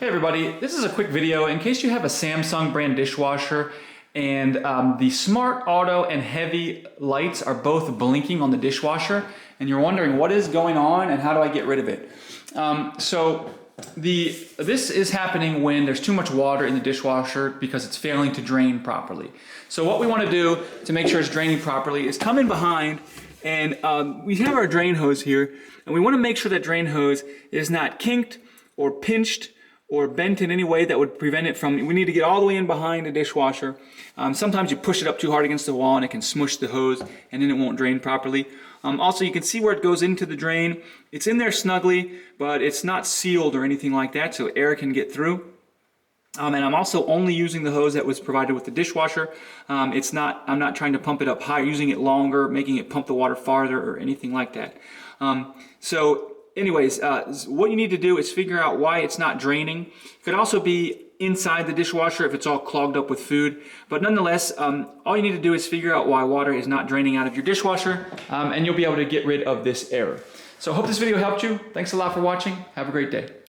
Hey everybody, this is a quick video in case you have a Samsung brand dishwasher and the smart auto and heavy lights are both blinking on the dishwasher and you're wondering what is going on and how do I get rid of it. This is happening when there's too much water in the dishwasher because it's failing to drain properly. So what we want to do to make sure it's draining properly is come in behind and we have our drain hose here and we want to make sure that drain hose is not kinked or pinched or bent in any way that would prevent it from, we need to get all the way in behind the dishwasher. Sometimes you push it up too hard against the wall and it can smush the hose and then it won't drain properly. Also, you can see where it goes into the drain. It's in there snugly, but it's not sealed or anything like that, so air can get through. And I'm also only using the hose that was provided with the dishwasher. I'm not trying to pump it up high, using it longer, making it pump the water farther or anything like that. Anyways, what you need to do is figure out why it's not draining. It could also be inside the dishwasher if it's all clogged up with food. But nonetheless, all you need to do is figure out why water is not draining out of your dishwasher, and you'll be able to get rid of this error. So I hope this video helped you. Thanks a lot for watching. Have a great day.